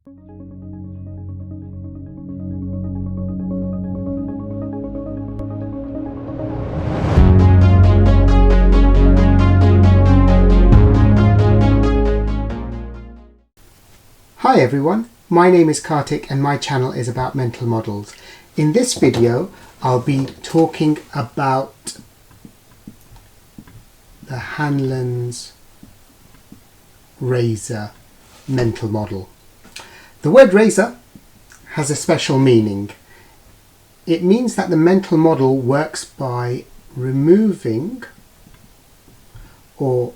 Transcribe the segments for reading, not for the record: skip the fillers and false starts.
Hi everyone, my name is Kartik and my channel is about mental models. In this video I'll be talking about the Hanlon's razor mental model. The word razor has a special meaning. It means that the mental model works by removing or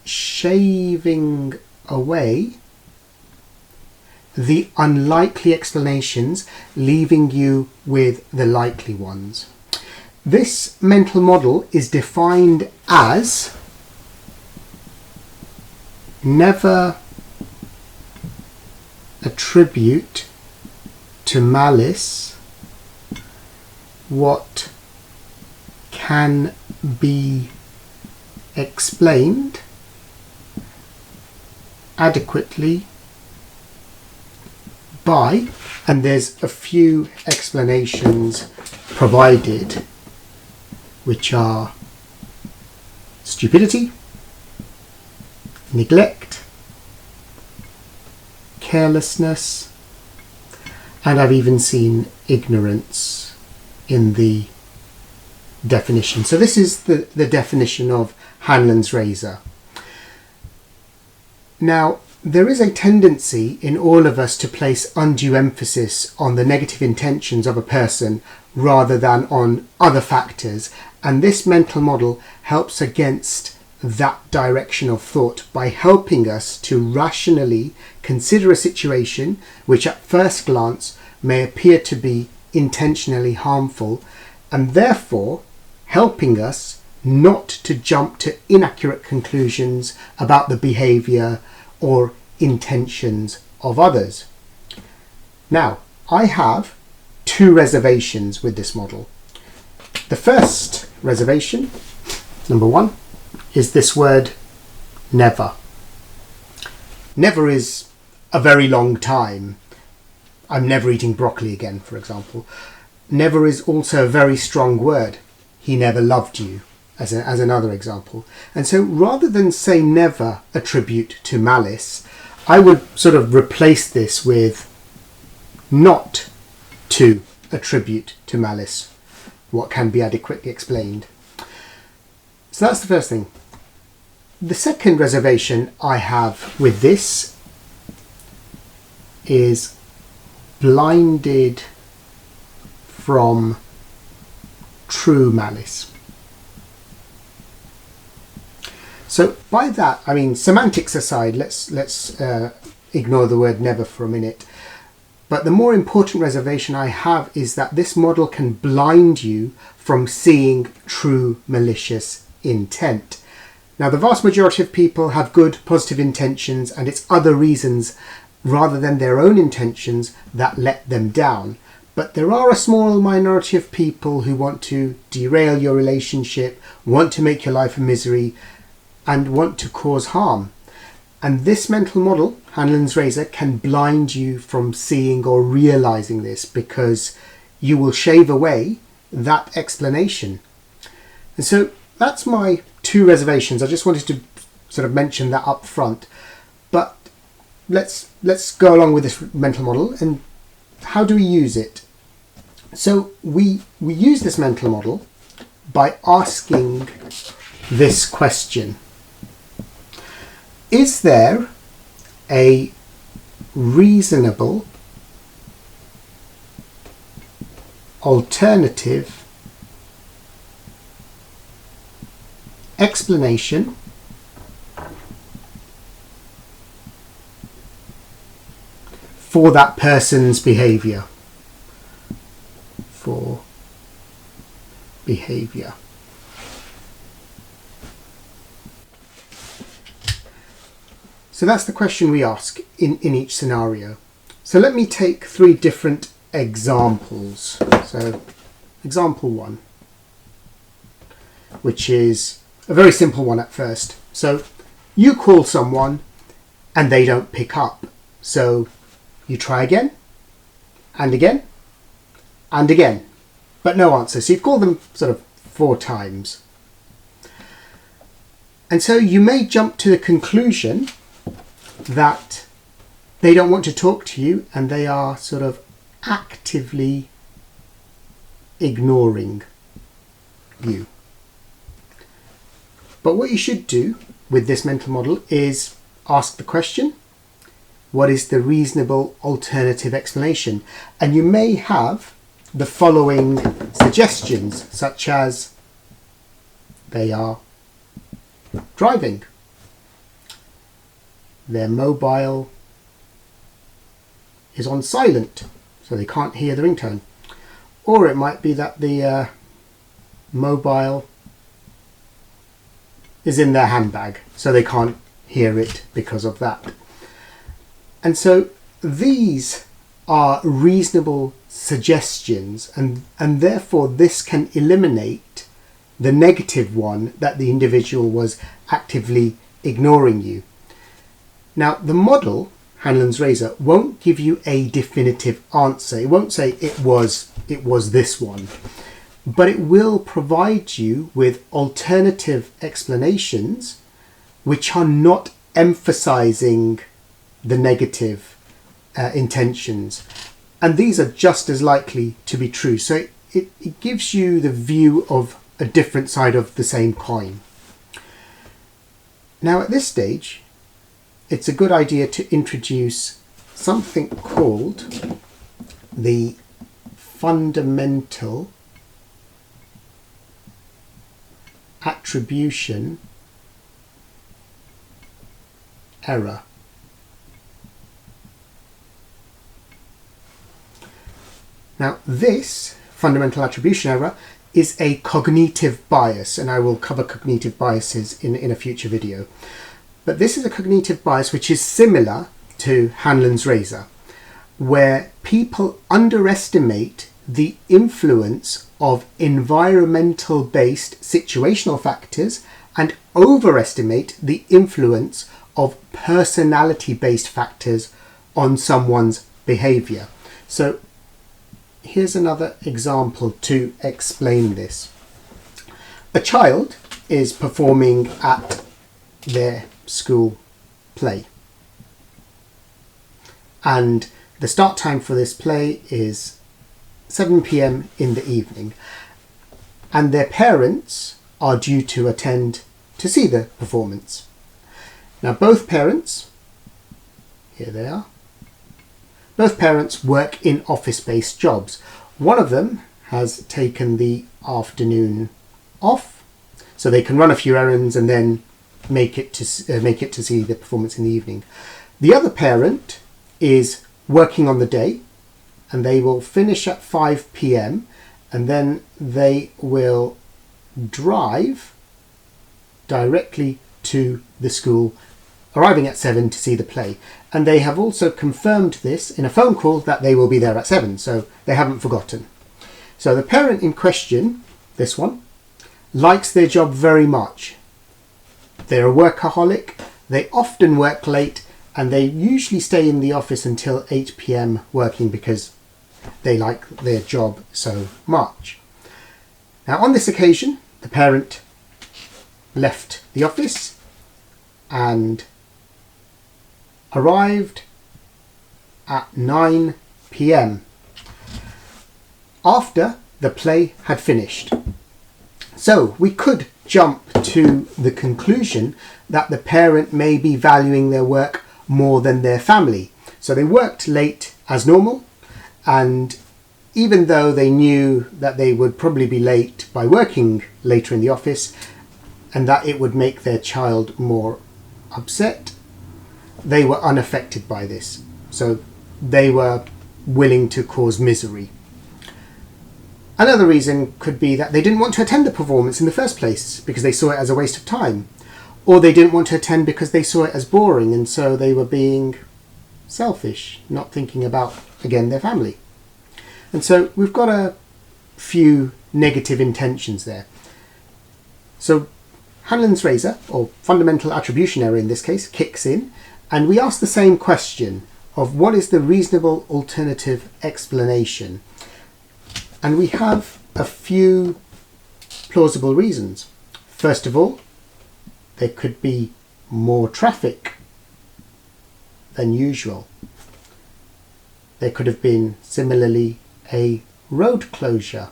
shaving away the unlikely explanations, leaving you with the likely ones. This mental model is defined as never attribute to malice what can be explained adequately by, and there's a few explanations provided, which are stupidity, neglect, carelessness, and I've even seen ignorance in the definition. So this is the definition of Hanlon's razor. Now, there is a tendency in all of us to place undue emphasis on the negative intentions of a person rather than on other factors, and this mental model helps against that direction of thought by helping us to rationally consider a situation which at first glance may appear to be intentionally harmful, and therefore helping us not to jump to inaccurate conclusions about the behaviour or intentions of others. Now, I have two reservations with this model. The first reservation, number one, is this word never. Never is a very long time. I'm never eating broccoli again, for example. Never is also a very strong word. He never loved you, as another example. And so rather than say never attribute to malice, I would sort of replace this with not to attribute to malice what can be adequately explained. So that's the first thing. The second reservation I have with this is blinded from true malice. So by that, I mean, semantics aside, let's ignore the word never for a minute. But the more important reservation I have is that this model can blind you from seeing true malicious intent. Now, the vast majority of people have good, positive intentions, and it's other reasons rather than their own intentions that let them down. But there are a small minority of people who want to derail your relationship, want to make your life a misery, and want to cause harm. And this mental model, Hanlon's razor, can blind you from seeing or realizing this because you will shave away that explanation. And so that's my two reservations. I just wanted to sort of mention that up front. But let's go along with this mental model. And how do we use it? So we use this mental model by asking this question. Is there a reasonable alternative explanation for that person's behaviour? For behaviour. So that's the question we ask in each scenario. So let me take three different examples. So example one, which is a very simple one at first. So you call someone and they don't pick up. So You try again, and again, and again, but no answer. So you've called them sort of 4 times. And so you may jump to the conclusion that they don't want to talk to you and they are sort of actively ignoring you. But what you should do with this mental model is ask the question, what is the reasonable alternative explanation? And you may have the following suggestions, such as they are driving, their mobile is on silent so they can't hear the ringtone, or it might be that the mobile is in their handbag so they can't hear it because of that. And so these are reasonable suggestions, and therefore this can eliminate the negative one, that the individual was actively ignoring you. Now, the model, Hanlon's razor, won't give you a definitive answer. It won't say it was this one, but it will provide you with alternative explanations which are not emphasizing the negative intentions. And these are just as likely to be true. So it gives you the view of a different side of the same coin. Now at this stage, it's a good idea to introduce something called the fundamental attribution error. Now this fundamental attribution error is a cognitive bias, and I will cover cognitive biases in a future video. But this is a cognitive bias which is similar to Hanlon's razor, where people underestimate the influence of environmental-based situational factors and overestimate the influence of personality-based factors on someone's behaviour. So here's another example to explain this. A child is performing at their school play, and the start time for this play is 7 p.m. in the evening, and their parents are due to attend to see the performance. Now both parents, here they are, both parents work in office-based jobs. One of them has taken the afternoon off so they can run a few errands and then make it to see the performance in the evening. The other parent is working on the day, and they will finish at 5 p.m. and then they will drive directly to the school, arriving at 7 to see the play. And they have also confirmed this in a phone call that they will be there at 7, so they haven't forgotten. So the parent in question, this one, likes their job very much. They're a workaholic, they often work late, and they usually stay in the office until 8 p.m. working because they like their job so much. Now on this occasion, the parent left the office and arrived at 9 p.m. after the play had finished. So we could jump to the conclusion that the parent may be valuing their work more than their family. So they worked late as normal, and even though they knew that they would probably be late by working later in the office and that it would make their child more upset, they were unaffected by this. So they were willing to cause misery. Another reason could be that they didn't want to attend the performance in the first place because they saw it as a waste of time. Or they didn't want to attend because they saw it as boring, and so they were being selfish, not thinking about, again, their family. And so we've got a few negative intentions there. So Hanlon's razor, or fundamental attribution error in this case, kicks in, and we ask the same question. of what is the reasonable alternative explanation. And we have a few plausible reasons. First of all, there could be more traffic than usual. There could have been similarly a road closure,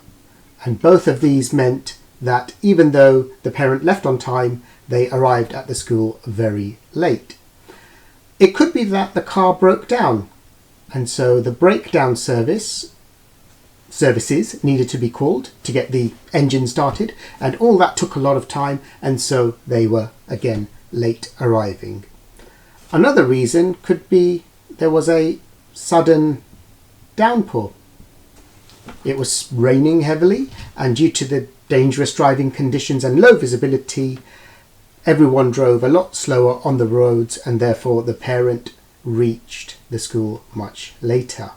and both of these meant that even though the parent left on time, they arrived at the school very late. It could be that the car broke down, and so the breakdown services needed to be called to get the engine started, and all that took a lot of time, and so they were again late arriving. Another reason could be there was a sudden downpour. It was raining heavily, and due to the dangerous driving conditions and low visibility, everyone drove a lot slower on the roads, and therefore the parent reached the school much later.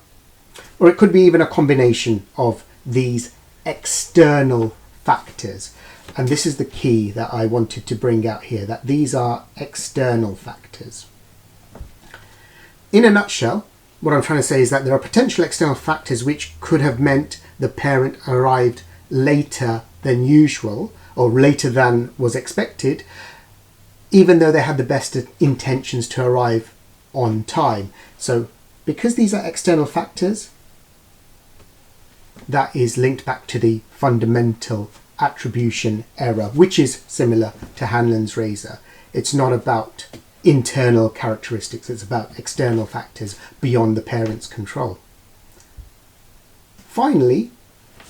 Or it could be even a combination of these external factors. And this is the key that I wanted to bring out here, that these are external factors. In a nutshell, what I'm trying to say is that there are potential external factors which could have meant the parent arrived later than usual, or later than was expected, even though they had the best intentions to arrive on time. So because these are external factors, that is linked back to the fundamental attribution error, which is similar to Hanlon's razor. It's not about internal characteristics, it's about external factors beyond the parent's control. Finally,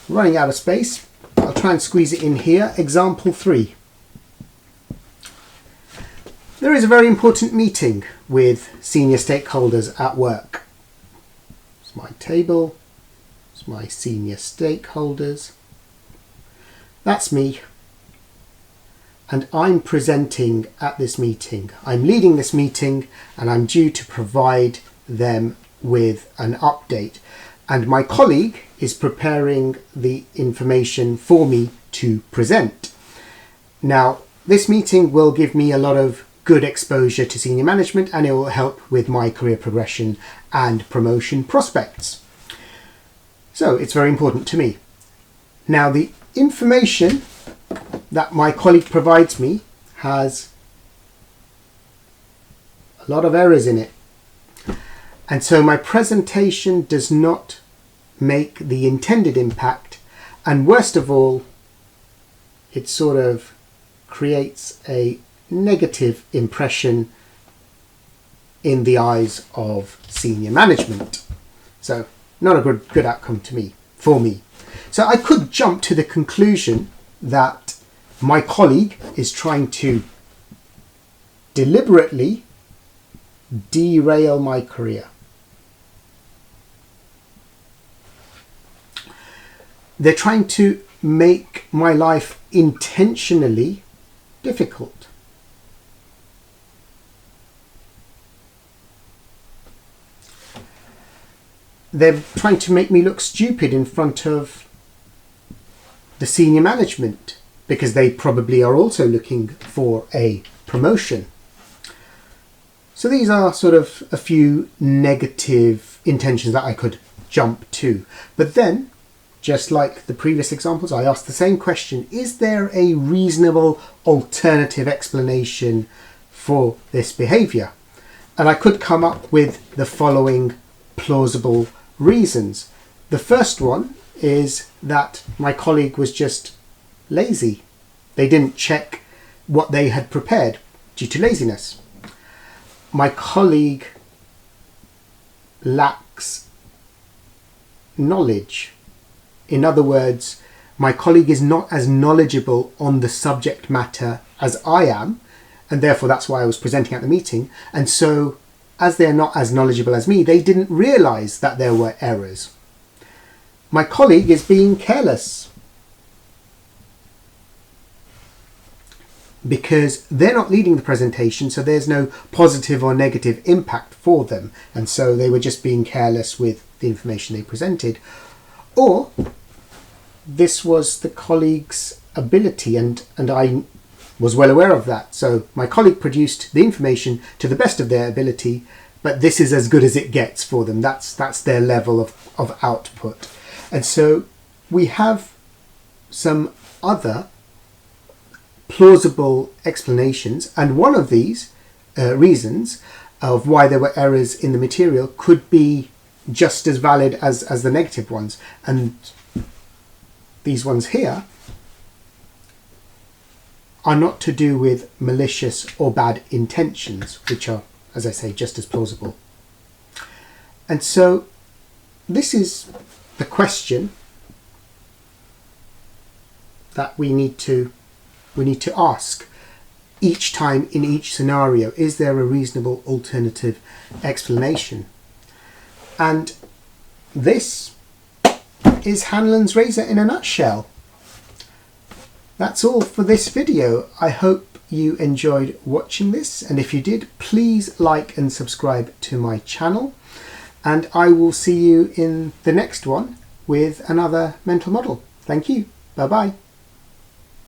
running out of space, I'll try and squeeze it in here. Example 3. There is a very important meeting with senior stakeholders at work. It's my table, it's my senior stakeholders. That's me. And I'm presenting at this meeting. I'm leading this meeting, and I'm due to provide them with an update. And my colleague is preparing the information for me to present. Now, this meeting will give me a lot of good exposure to senior management, and it will help with my career progression and promotion prospects. So it's very important to me. Now, the information that my colleague provides me has a lot of errors in it. And so my presentation does not make the intended impact, and worst of all, it sort of creates a negative impression in the eyes of senior management. So not a good outcome for me. So I could jump to the conclusion that my colleague is trying to deliberately derail my career. They're trying to make my life intentionally difficult. They're trying to make me look stupid in front of the senior management, because they probably are also looking for a promotion. So these are sort of a few negative intentions that I could jump to. But then, just like the previous examples, I asked the same question: is there a reasonable alternative explanation for this behaviour? And I could come up with the following plausible reasons. The first one is that my colleague was just lazy. They didn't check what they had prepared due to laziness. My colleague lacks knowledge. In other words, my colleague is not as knowledgeable on the subject matter as I am, and therefore that's why I was presenting at the meeting. And so, as they're not as knowledgeable as me, they didn't realise that there were errors. My colleague is being careless because they're not leading the presentation, so there's no positive or negative impact for them, and so they were just being careless with the information they presented. Or this was the colleague's ability, and I was well aware of that. So my colleague produced the information to the best of their ability, but this is as good as it gets for them. That's their level of output. And so we have some other plausible explanations, and one of these reasons of why there were errors in the material could be just as valid as the negative ones. And these ones here are not to do with malicious or bad intentions, which are, as I say, just as plausible. And so this is the question that we need to ask each time in each scenario. Is there a reasonable alternative explanation? And this is Hanlon's razor in a nutshell. That's all for this video. I hope you enjoyed watching this, and if you did, please like and subscribe to my channel, and I will see you in the next one with another mental model. Thank you. Bye bye.